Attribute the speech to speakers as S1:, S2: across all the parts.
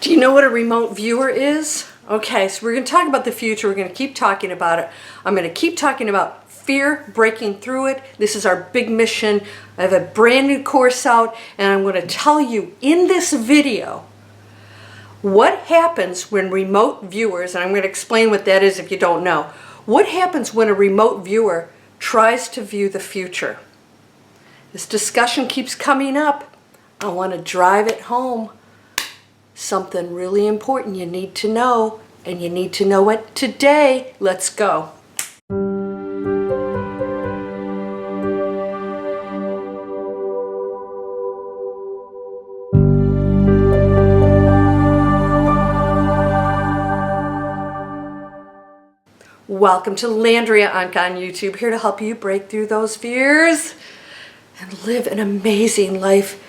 S1: Do you know what a remote viewer is? Okay, so we're going to talk about the future. We're going to keep talking about it. I'm going to keep talking about fear, breaking through it. This is our big mission. I have a brand new course out, and I'm going to tell you in this video what happens when remote viewers, and I'm going to explain what that is if you don't know. What happens when a remote viewer tries to view the future? This discussion keeps coming up. I want to drive it home. Something really important you need to know, and you need to know it today. Let's go. Welcome to Landria Onkka on YouTube, here to help you break through those fears and live an amazing life.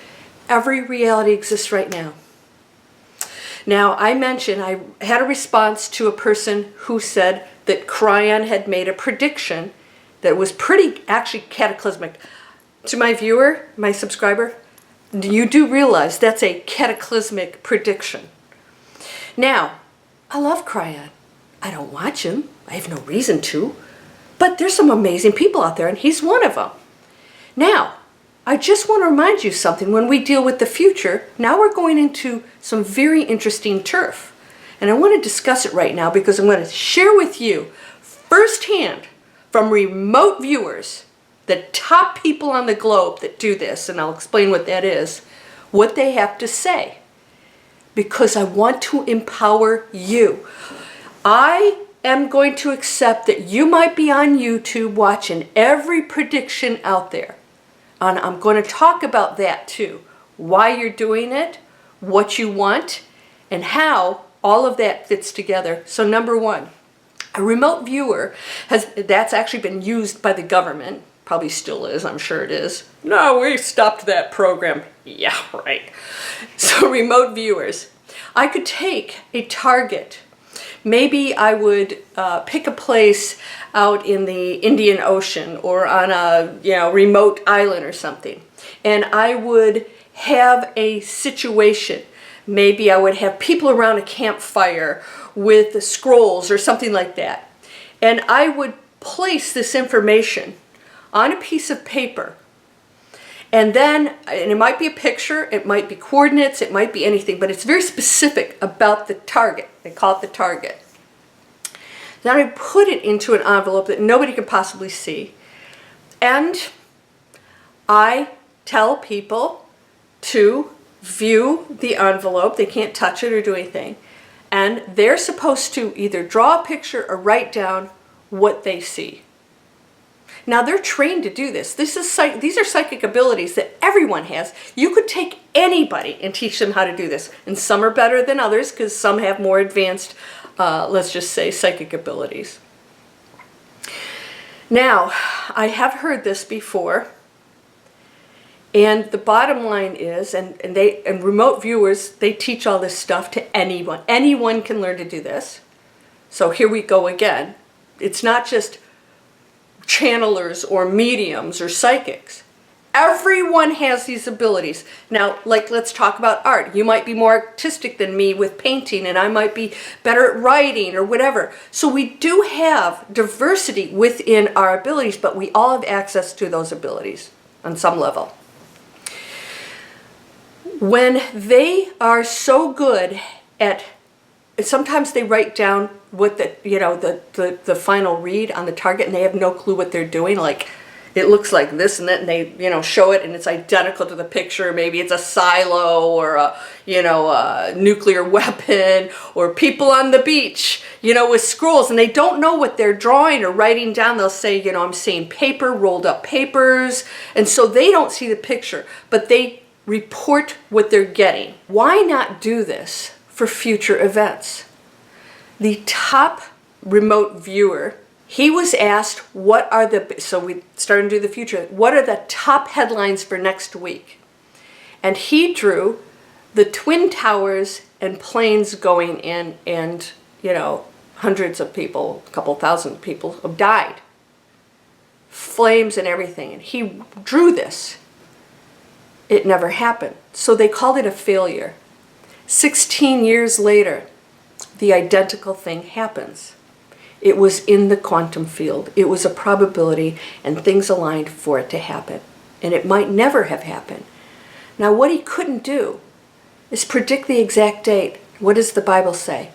S1: Every reality exists right now. Now, I mentioned I had a response to a person who said that Cryon had made a prediction that was pretty actually cataclysmic. To my viewer, my subscriber, you do realize that's a cataclysmic prediction. Now, I love Cryon. I don't watch him. I have no reason to. But there's some amazing people out there, and he's one of them. Now, I just want to remind you something. When we deal with the future, now we're going into some very interesting turf. And I want to discuss it right now because I'm going to share with you firsthand from remote viewers, the top people on the globe that do this, and I'll explain what that is, what they have to say. Because I want to empower you. I am going to accept that you might be on YouTube watching every prediction out there. And I'm going to talk about that too. Why you're doing it, what you want, and how all of that fits together. So number one, a remote viewer that's actually been used by the government, probably still is, I'm sure it is. No, we stopped that program. Yeah, right. So remote viewers, I could take a target. Maybe I would pick a place out in the Indian Ocean or on a remote island or something. And I would have a situation. Maybe I would have people around a campfire with scrolls or something like that. And I would place this information on a piece of paper. And then, and it might be a picture, it might be coordinates, it might be anything, but it's very specific about the target. They call it the target. Then I put it into an envelope that nobody can possibly see. And I tell people to view the envelope. They can't touch it or do anything. And they're supposed to either draw a picture or write down what they see. Now, they're trained to do this. These are psychic abilities that everyone has. You could take anybody and teach them how to do this. And some are better than others because some have more advanced, let's just say, psychic abilities. Now, I have heard this before. And the bottom line is, and remote viewers, they teach all this stuff to anyone. Anyone can learn to do this. So here we go again. It's not just channelers or mediums or psychics. Everyone has these abilities. Now, like, let's talk about art. You might be more artistic than me with painting, and I might be better at writing or whatever. So we do have diversity within our abilities, but we all have access to those abilities on some level. When they are so good at, sometimes they write down what the final read on the target, and they have no clue what they're doing. Like, it looks like this and that, and they show it, and it's identical to the picture. Maybe it's a silo or a nuclear weapon or people on the beach, with scrolls, and they don't know what they're drawing or writing down. They'll say, I'm seeing paper, rolled up papers, and so they don't see the picture, but they report what they're getting. Why not do this for future events? The top remote viewer, he was asked, so we started to do the future, what are the top headlines for next week? And he drew the Twin Towers and planes going in, and, hundreds of people, a couple thousand people have died. Flames and everything. And he drew this. It never happened. So they called it a failure. 16 years later, the identical thing happens. It was in the quantum field. It was a probability, and things aligned for it to happen. And it might never have happened. Now, what he couldn't do is predict the exact date. What does the Bible say?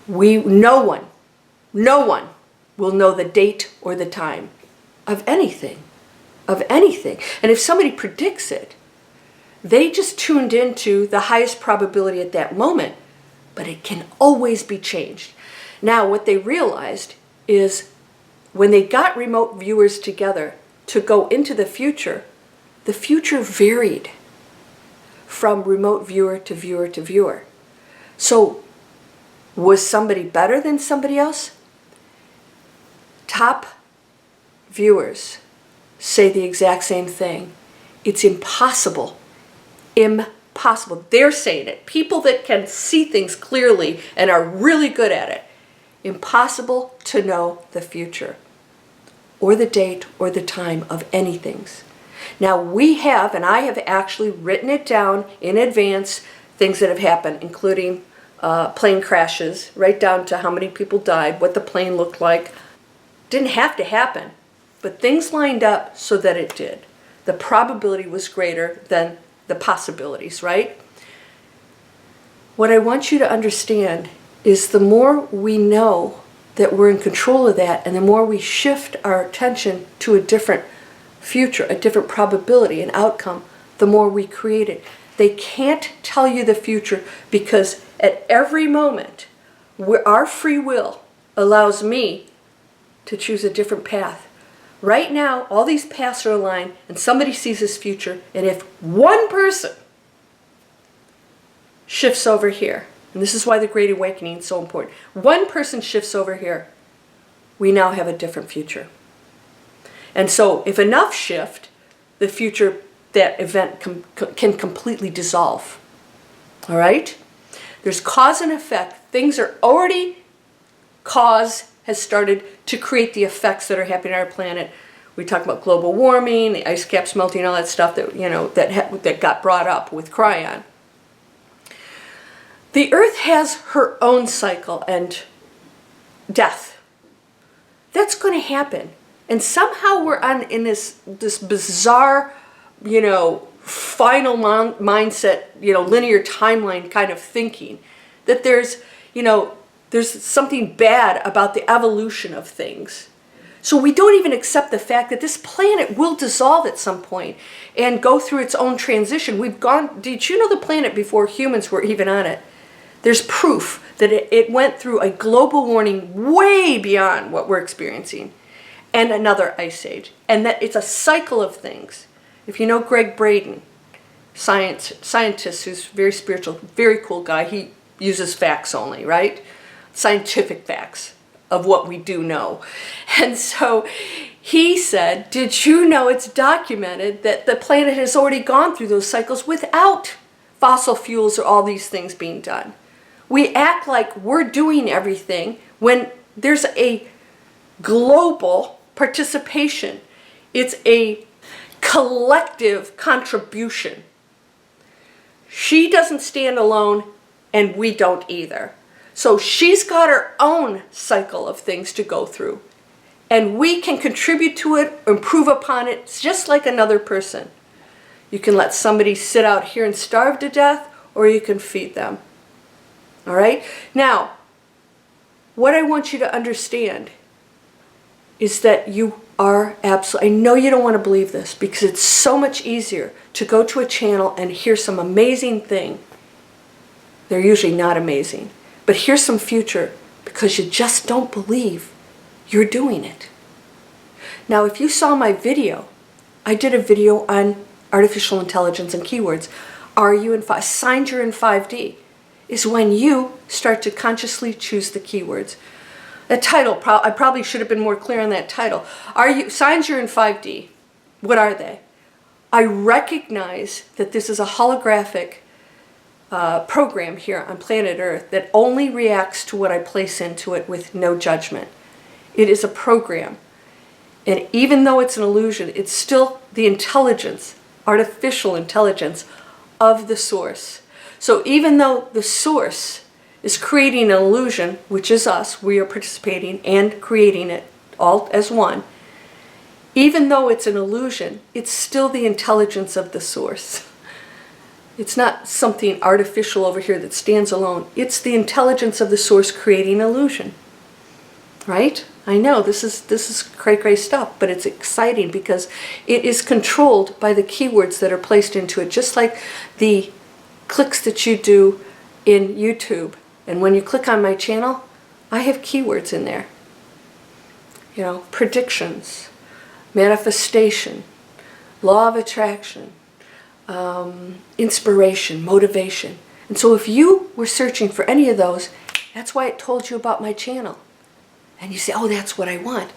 S1: No one will know the date or the time of anything. And if somebody predicts it, they just tuned into the highest probability at that moment, but it can always be changed. Now, what they realized is when they got remote viewers together to go into the future varied from remote viewer to viewer to viewer. So, was somebody better than somebody else? Top viewers say the exact same thing. It's impossible. Impossible. They're saying it. People that can see things clearly and are really good at it. Impossible to know the future or the date or the time of anything. Now we have, and I have actually written it down in advance, things that have happened, including plane crashes, right down to how many people died, what the plane looked like. Didn't have to happen, but things lined up so that it did. The probability was greater than the possibilities, right? What I want you to understand is the more we know that we're in control of that, and the more we shift our attention to a different future, a different probability and outcome, the more we create it. They can't tell you the future because at every moment, our free will allows me to choose a different path. Right now, all these paths are aligned, and somebody sees this future, and if one person shifts over here, and this is why the Great Awakening is so important, one person shifts over here, we now have a different future. And so, if enough shift, the future, that event can completely dissolve. All right? There's cause and effect. Things are already, cause has started to create the effects that are happening on our planet. We talk about global warming, the ice caps melting, all that stuff that, that got brought up with Cryon. The Earth has her own cycle and death. That's going to happen. And somehow we're in this bizarre, final mindset, linear timeline kind of thinking that there's something bad about the evolution of things. So we don't even accept the fact that this planet will dissolve at some point and go through its own transition. Did you know the planet before humans were even on it? There's proof that it went through a global warming way beyond what we're experiencing and another ice age. And that it's a cycle of things. If you know Greg Braden, scientist who's very spiritual, very cool guy, he uses facts only, right? Scientific facts of what we do know. And so he said, did you know it's documented that the planet has already gone through those cycles without fossil fuels or all these things being done? We act like we're doing everything when there's a global participation. It's a collective contribution. She doesn't stand alone, and we don't either. So she's got her own cycle of things to go through. And we can contribute to it, improve upon it, it's just like another person. You can let somebody sit out here and starve to death, or you can feed them. All right? Now, what I want you to understand is that you are absolutely, I know you don't want to believe this because it's so much easier to go to a channel and hear some amazing thing. They're usually not amazing. But here's some future because you just don't believe you're doing it. Now, if you saw my video, I did a video on artificial intelligence and keywords. Signs you're in 5D is when you start to consciously choose the keywords. The title, I probably should have been more clear on that title. Signs you're in 5D. What are they? I recognize that this is a holographic program here on planet Earth that only reacts to what I place into it with no judgment. It is a program. And even though it's an illusion, it's still the intelligence artificial intelligence of the source. So even though the source is creating an illusion, which is us, we are participating and creating it all as one, even though it's an illusion, it's still the intelligence of the source. It's not something artificial over here that stands alone. It's the intelligence of the source creating illusion. Right? I know this is cray stuff, but it's exciting because it is controlled by the keywords that are placed into it, just like the clicks that you do in YouTube. And when you click on my channel, I have keywords in there. You know, predictions, manifestation, law of attraction, inspiration, motivation. And so if you were searching for any of those, that's why it told you about my channel. And you say, oh, that's what I want.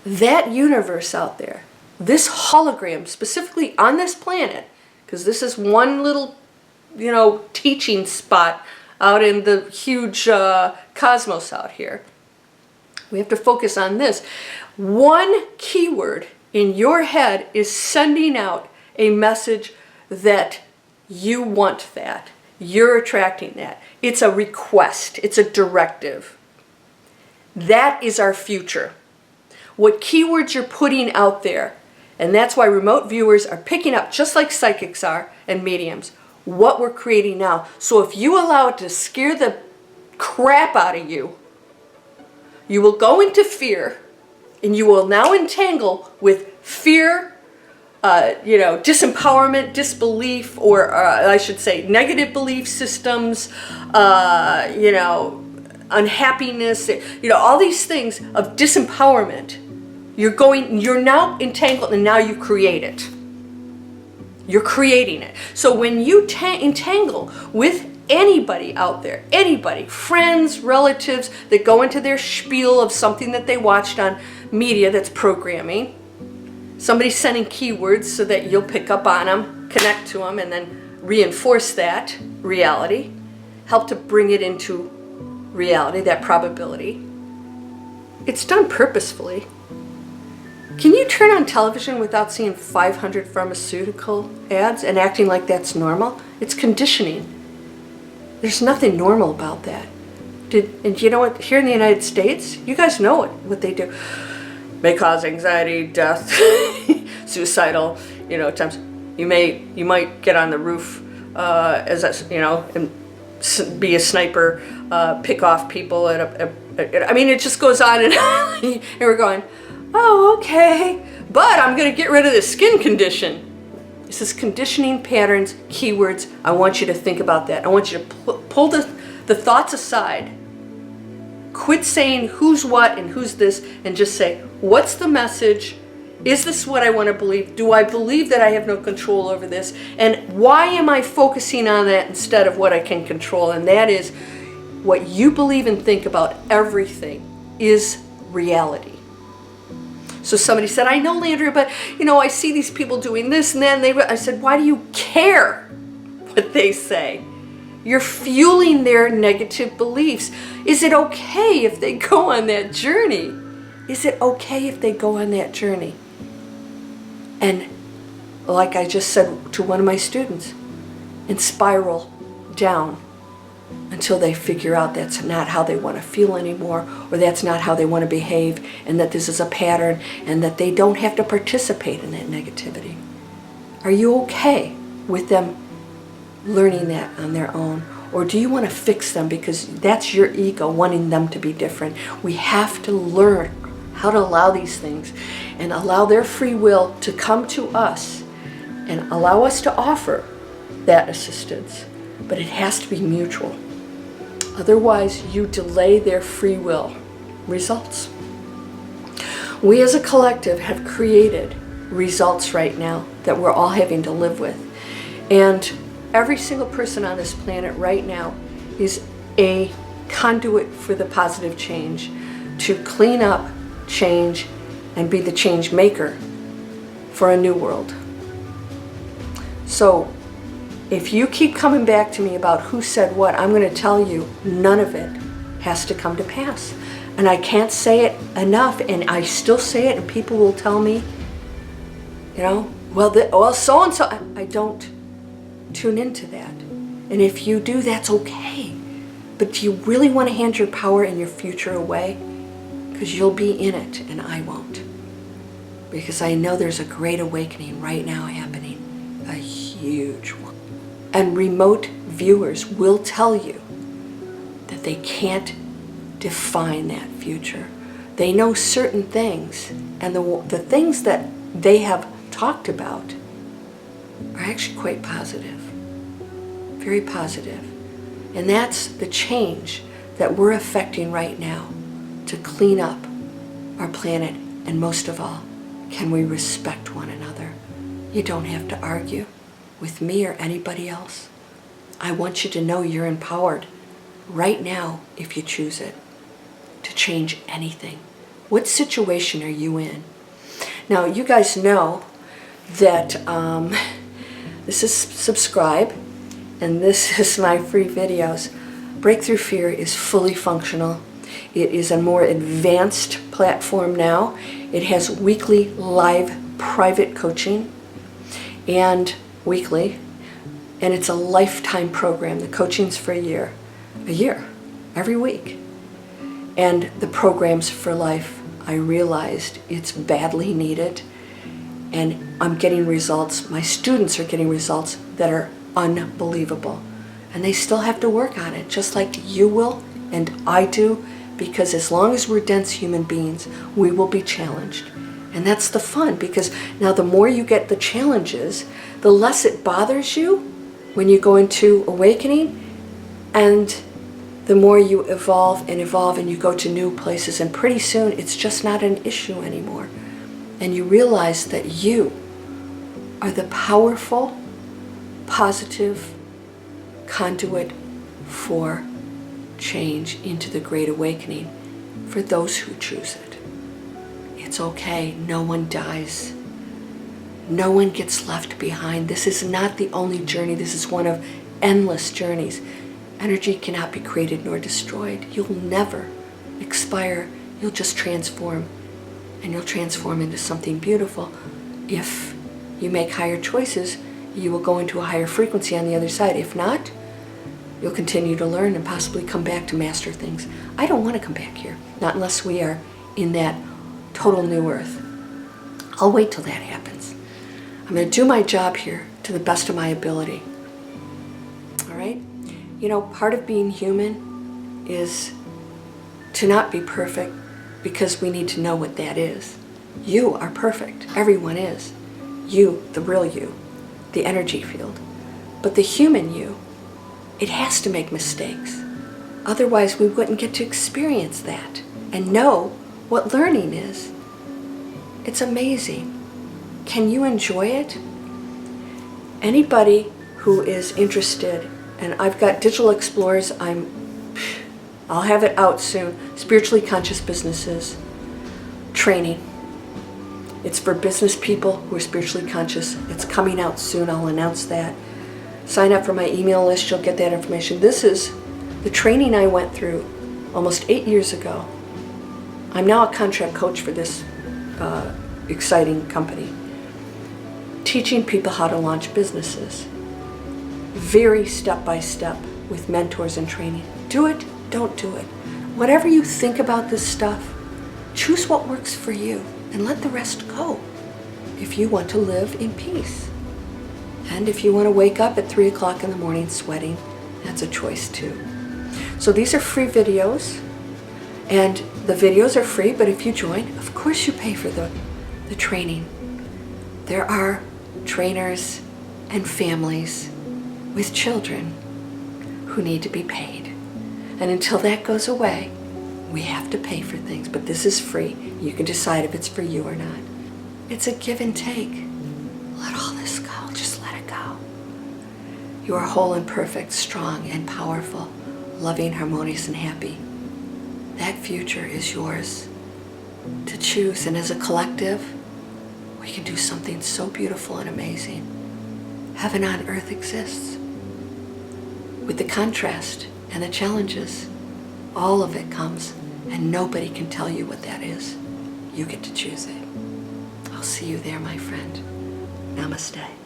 S1: That universe out there, this hologram, specifically on this planet, because this is one little, you know, teaching spot out in the huge cosmos out here. We have to focus on this. One keyword in your head is sending out a message that you want that. You're attracting that. It's a request. It's a directive. That is our future. What keywords you're putting out there, and that's why remote viewers are picking up, just like psychics are and mediums, what we're creating now. So if you allow it to scare the crap out of you, you will go into fear, and you will now entangle with fear, disempowerment, disbelief, or I should say negative belief systems, unhappiness, all these things of disempowerment. You're now entangled, and now you create it. You're creating it. So when you entangle with anybody out there, anybody, friends, relatives, that go into their spiel of something that they watched on media that's programming, somebody sending keywords so that you'll pick up on them, connect to them, and then reinforce that reality, help to bring it into reality, that probability. It's done purposefully. Can you turn on television without seeing 500 pharmaceutical ads and acting like that's normal? It's conditioning. There's nothing normal about that. And you know what? Here in the United States, you guys know it, what they do. May cause anxiety, death, suicidal, attempts. You might get on the roof and be a sniper, pick off people it just goes on and on. And we're going, oh, okay, but I'm going to get rid of this skin condition. This is conditioning patterns, keywords. I want you to think about that. I want you to pull the thoughts aside. Quit saying who's what and who's this, and just say, what's the message? Is this what I want to believe? Do I believe that I have no control over this? And why am I focusing on that instead of what I can control? And that is what you believe and think about everything is reality. So somebody said, I know, Landria, but I see these people doing this and then I said, why do you care what they say? You're fueling their negative beliefs. Is it okay if they go on that journey? Is it okay if they go on that journey? And like I just said to one of my students, and spiral down until they figure out that's not how they want to feel anymore, or that's not how they want to behave, and that this is a pattern, and that they don't have to participate in that negativity. Are you okay with them learning that on their own? Or do you want to fix them because that's your ego wanting them to be different? We have to learn how to allow these things and allow their free will to come to us and allow us to offer that assistance. But it has to be mutual. Otherwise, you delay their free will results. We as a collective have created results right now that we're all having to live with. And every single person on this planet right now is a conduit for the positive change, to clean up, change, and be the change maker for a new world. So if you keep coming back to me about who said what, I'm going to tell you none of it has to come to pass. And I can't say it enough, and I still say it, and people will tell me, well, so-and-so, I don't tune into that. And if you do, that's okay. But do you really want to hand your power and your future away? Because you'll be in it and I won't. Because I know there's a great awakening right now happening. A huge one. And remote viewers will tell you that they can't define that future. They know certain things, and the things that they have talked about are actually quite positive. Very positive. And that's the change that we're affecting right now to clean up our planet. And most of all, can we respect one another? You don't have to argue with me or anybody else. I want you to know you're empowered right now, if you choose it, to change anything. What situation are you in? Now, you guys know that this is subscribe, and this is my free videos. Breakthrough Fear is fully functional. It is a more advanced platform now. It has weekly live private coaching and weekly, and it's a lifetime program. The coaching's for a year, every week. And the program's for life. I realized it's badly needed, and I'm getting results. My students are getting results that are unbelievable. And they still have to work on it, just like you will and I do, because as long as we're dense human beings, we will be challenged. And that's the fun, because now the more you get the challenges, the less it bothers you when you go into awakening, and the more you evolve and you go to new places, and pretty soon it's just not an issue anymore. And you realize that you are the powerful, positive conduit for change into the Great Awakening for those who choose it. It's okay. No one dies. No one gets left behind. This is not the only journey. This is one of endless journeys. Energy cannot be created nor destroyed. You'll never expire. You'll just transform. And you'll transform into something beautiful. If you make higher choices, you will go into a higher frequency on the other side. If not, you'll continue to learn and possibly come back to master things. I don't want to come back here. Not unless we are in that total new earth. I'll wait till that happens. I'm going to do my job here to the best of my ability. All right? You know, part of being human is to not be perfect, because we need to know what that is. You are perfect. Everyone is. You, the real you, the energy field. But the human you, it has to make mistakes. Otherwise, we wouldn't get to experience that and know what learning is. It's amazing. Can you enjoy it? Anybody who is interested, and I've got Digital Explorers, I'll have it out soon, Spiritually Conscious Businesses training. It's for business people who are spiritually conscious. It's coming out soon. I'll announce that. Sign up for my email list. You'll get that information. This is the training I went through almost 8 years ago. I'm now a contract coach for this exciting company, teaching people how to launch businesses. Very step-by-step with mentors and training. Do it, don't do it. Whatever you think about this stuff, choose what works for you and let the rest go if you want to live in peace. And if you want to wake up at 3 o'clock in the morning sweating, that's a choice too. So these are free videos, and the videos are free, but if you join, of course you pay for the training. There are trainers and families with children who need to be paid. And until that goes away, we have to pay for things, but this is free. You can decide if it's for you or not. It's a give and take. Let all this go. Just let it go. You are whole and perfect, strong and powerful, loving, harmonious, and happy. That future is yours to choose, and as a collective, we can do something so beautiful and amazing. Heaven on earth exists. With the contrast and the challenges, all of it comes, and nobody can tell you what that is. You get to choose it. I'll see you there, my friend. Namaste.